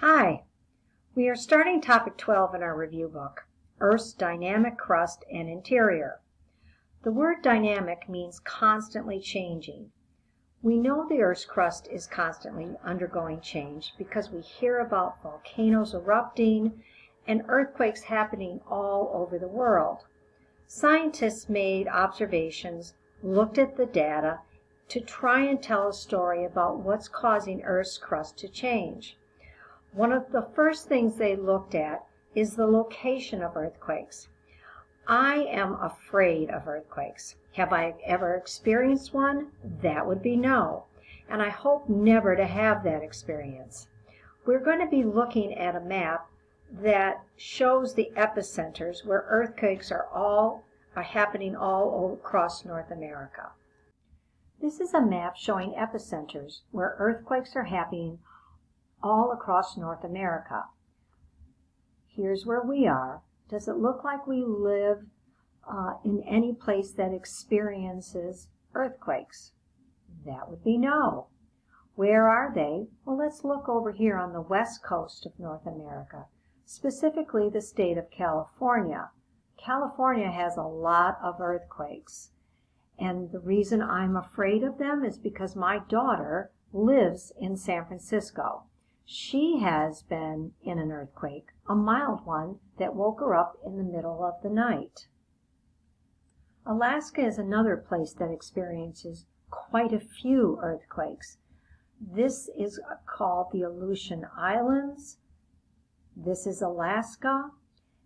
Hi, we are starting topic 12 in our review book, Earth's Dynamic Crust and Interior. The word dynamic means constantly changing. We know the Earth's crust is constantly undergoing change because we hear about volcanoes erupting and earthquakes happening all over the world. Scientists made observations, looked at the data to try and tell a story about what's causing Earth's crust to change. One of the first things they looked at is the location of earthquakes. I am afraid of earthquakes. Have I ever experienced one? That would be no, and I hope never to have that experience. We're going to be looking at a map that shows the epicenters where earthquakes are happening all across North America. This is a map showing epicenters where earthquakes are happening all across North America. Here's where we are. Does it look like we live in any place that experiences earthquakes? That would be no. Where are they? Well, let's look over here on the west coast of North America, specifically the state of California. California has a lot of earthquakes, and the reason I'm afraid of them is because my daughter lives in San Francisco. She has been in an earthquake, a mild one that woke her up in the middle of the night. Alaska is another place that experiences quite a few earthquakes. This is called the Aleutian Islands. This is Alaska,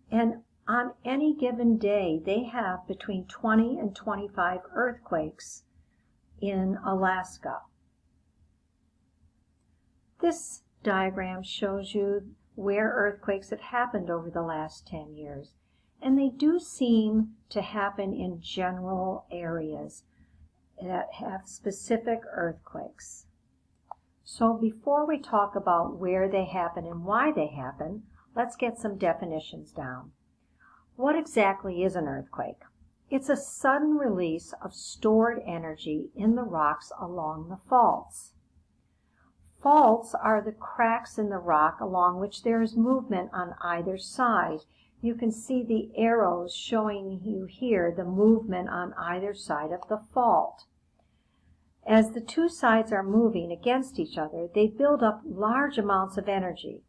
and on any given day they have between 20 and 25 earthquakes in Alaska. This diagram shows you where earthquakes have happened over the last 10 years, and they do seem to happen in general areas that have specific earthquakes. So before we talk about where they happen and why they happen, let's get some definitions down. What exactly is an earthquake? It's a sudden release of stored energy in the rocks along the faults. Faults are the cracks in the rock along which there is movement on either side. You can see the arrows showing you here the movement on either side of the fault. As the two sides are moving against each other, they build up large amounts of energy.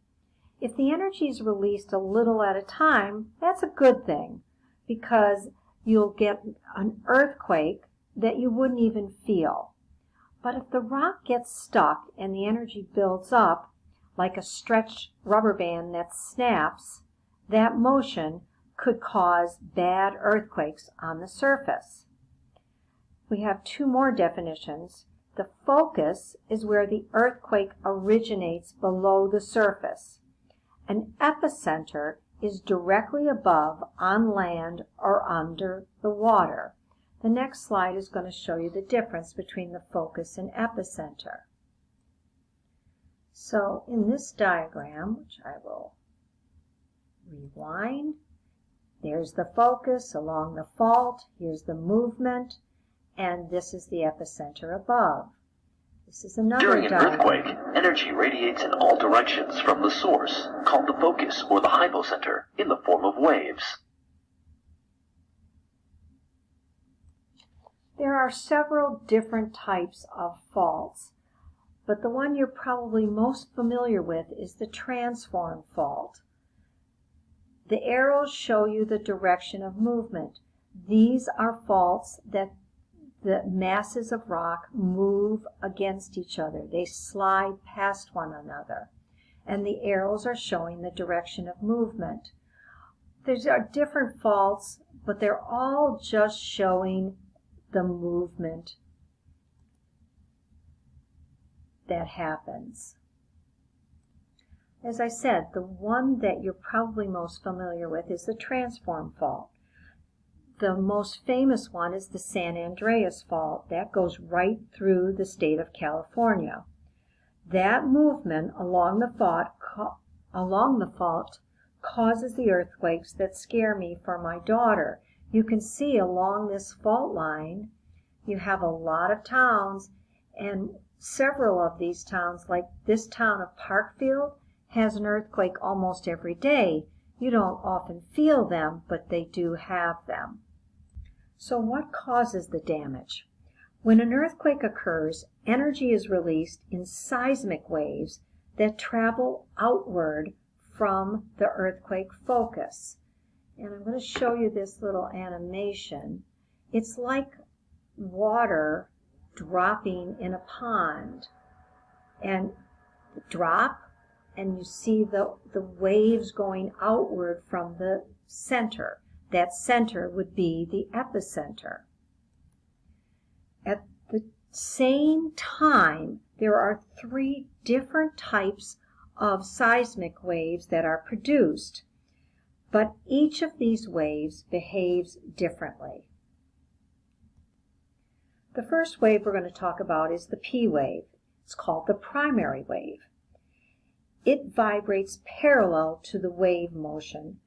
If the energy is released a little at a time, that's a good thing, because you'll get an earthquake that you wouldn't even feel. But if the rock gets stuck and the energy builds up, like a stretched rubber band that snaps, that motion could cause bad earthquakes on the surface. We have two more definitions. The focus is where the earthquake originates below the surface. An epicenter is directly above, on land, or under the water. The next slide is going to show you the difference between the focus and epicenter. So in this diagram, which I will rewind, there's the focus along the fault, here's the movement, and this is the epicenter above. This is another During an diagram. earthquake, energy radiates in all directions from the source, called the focus or the hypocenter, in the form of waves. There are several different types of faults, but the one you're probably most familiar with is the transform fault. The arrows show you the direction of movement. These are faults that the masses of rock move against each other. They slide past one another, and the arrows are showing the direction of movement. There are different faults, but they're all just showing the movement that happens. As I said, the one that you're probably most familiar with is the transform fault. The most famous one is the San Andreas Fault. That goes right through the state of California. That movement along the fault causes the earthquakes that scare me for my daughter. You can see along this fault line, you have a lot of towns, and several of these towns, like this town of Parkfield, has an earthquake almost every day. You don't often feel them, but they do have them. So what causes the damage? When an earthquake occurs, energy is released in seismic waves that travel outward from the earthquake focus. And I'm going to show you this little animation. It's like water dropping in a pond. And drop, and you see the waves going outward from the center. That center would be the epicenter. At the same time, there are 3 different types of seismic waves that are produced, but each of these waves behaves differently. The first wave we're going to talk about is the P wave. It's called the primary wave. It vibrates parallel to the wave motion,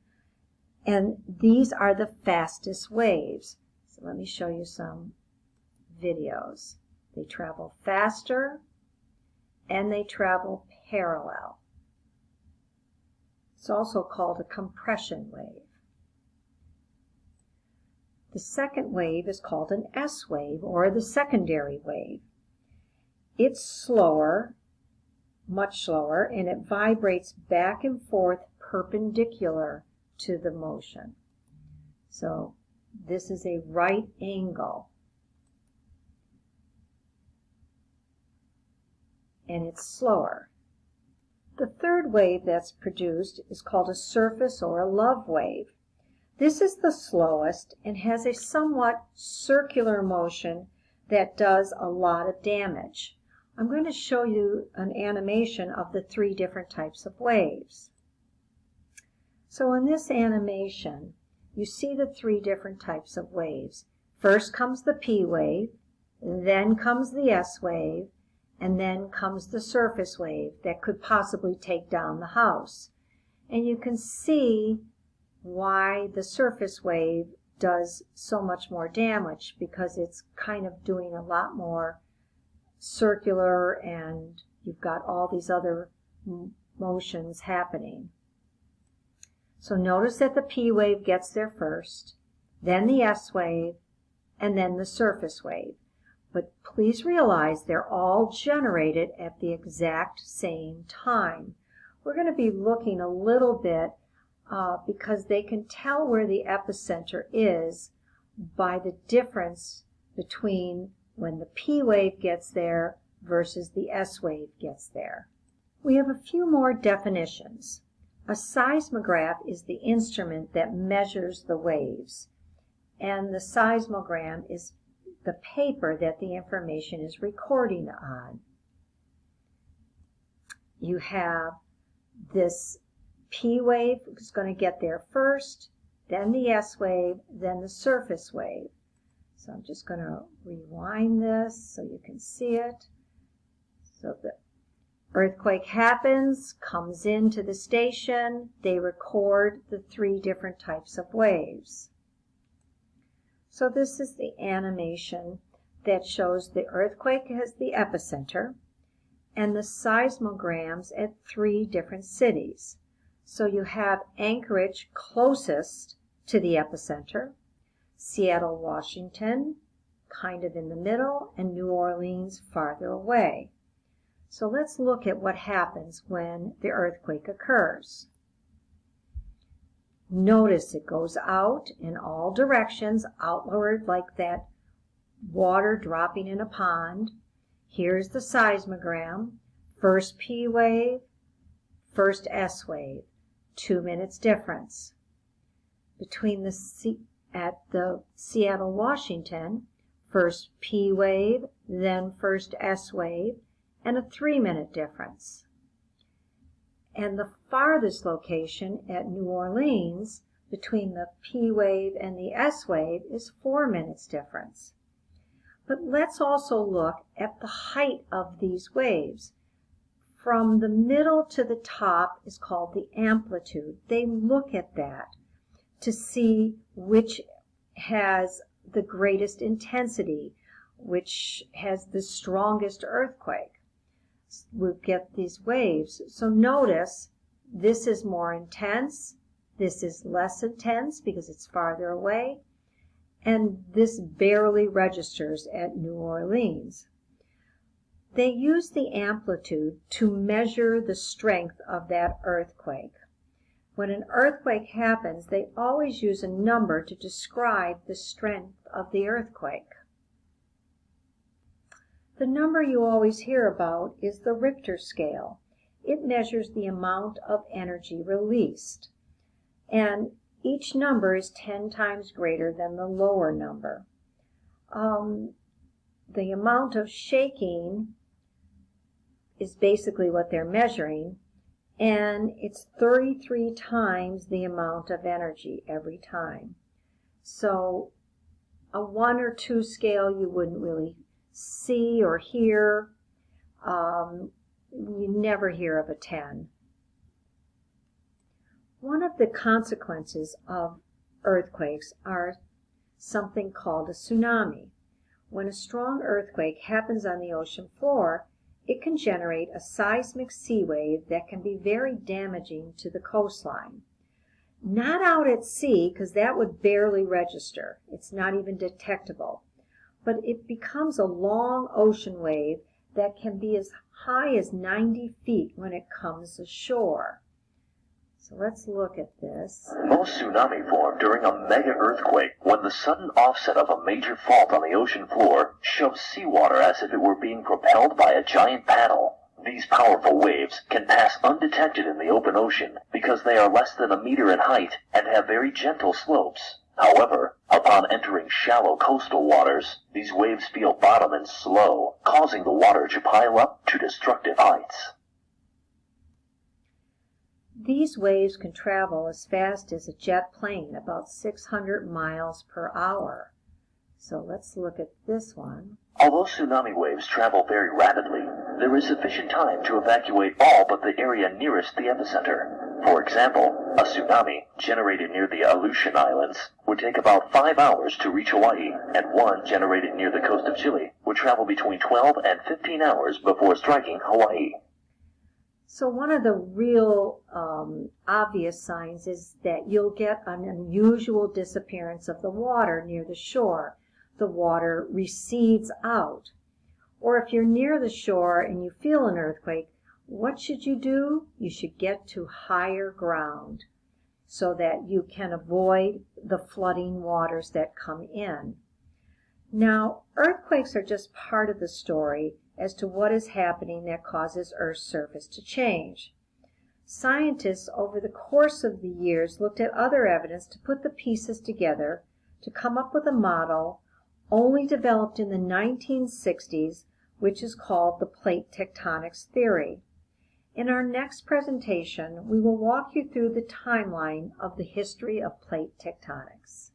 and these are the fastest waves. So let me show you some videos. They travel faster and they travel parallel. It's also called a compression wave. The second wave is called an S wave, or the secondary wave. It's slower, much slower, and it vibrates back and forth perpendicular to the motion. So this is a right angle. And it's slower. The third wave that's produced is called a surface or a love wave. This is the slowest and has a somewhat circular motion that does a lot of damage. I'm going to show you an animation of the 3 different types of waves. So in this animation, you see the 3 different types of waves. First comes the P wave, then comes the S wave, and then comes the surface wave that could possibly take down the house. And you can see why the surface wave does so much more damage, because it's kind of doing a lot more circular, and you've got all these other motions happening. So notice that the P wave gets there first, then the S wave, and then the surface wave. But please realize they're all generated at the exact same time. We're going to be looking a little bit because they can tell where the epicenter is by the difference between when the P wave gets there versus the S wave gets there. We have a few more definitions. A seismograph is the instrument that measures the waves, and the seismogram is the paper that the information is recording on. You have this P wave is going to get there first, then the S wave, then the surface wave. So I'm just going to rewind this so you can see it. So the earthquake happens, comes into the station, they record the 3 different types of waves. So this is the animation that shows the earthquake as the epicenter and the seismograms at 3 different cities. So you have Anchorage closest to the epicenter, Seattle, Washington, kind of in the middle, and New Orleans farther away. So let's look at what happens when the earthquake occurs. Notice it goes out in all directions, outward like that water dropping in a pond. Here's the seismogram. First P wave, first S wave. 2 minutes difference. Between at the Seattle, Washington, first P wave, then first S wave, and a 3-minute difference. And the farthest location at New Orleans, between the P wave and the S wave, is 4 minutes difference. But let's also look at the height of these waves. From the middle to the top is called the amplitude. They look at that to see which has the greatest intensity, which has the strongest earthquake. We'll get these waves. So notice This is more intense. This is less intense because it's farther away. And this barely registers at New Orleans. They use the amplitude to measure the strength of that earthquake. When an earthquake happens, they always use a number to describe the strength of the earthquake. The number you always hear about is the Richter scale. It measures the amount of energy released. And each number is 10 times greater than the lower number. The amount of shaking is basically what they're measuring, and it's 33 times the amount of energy every time. So a 1 or 2 scale you wouldn't really see or hear. You never hear of a 10. One of the consequences of earthquakes are something called a tsunami. When a strong earthquake happens on the ocean floor, it can generate a seismic sea wave that can be very damaging to the coastline. Not out at sea, because that would barely register. It's not even detectable. But it becomes a long ocean wave that can be as high as 90 feet when it comes ashore. So let's look at this. Most tsunami form during a mega earthquake when the sudden offset of a major fault on the ocean floor shoves seawater as if it were being propelled by a giant paddle. These powerful waves can pass undetected in the open ocean because they are less than a meter in height and have very gentle slopes. However, upon entering shallow coastal waters, these waves feel bottom and slow, causing the water to pile up to destructive heights. These waves can travel as fast as a jet plane, about 600 miles per hour. So let's look at this one. Although tsunami waves travel very rapidly, there is sufficient time to evacuate all but the area nearest the epicenter. For example, a tsunami generated near the Aleutian Islands would take about 5 hours to reach Hawaii, and one generated near the coast of Chile would travel between 12 and 15 hours before striking Hawaii. So one of the real obvious signs is that you'll get an unusual disappearance of the water near the shore. The water recedes out. Or if you're near the shore and you feel an earthquake, what should you do? You should get to higher ground so that you can avoid the flooding waters that come in. Now, earthquakes are just part of the story as to what is happening that causes Earth's surface to change. Scientists over the course of the years looked at other evidence to put the pieces together to come up with a model only developed in the 1960s, which is called the plate tectonics theory. In our next presentation, we will walk you through the timeline of the history of plate tectonics.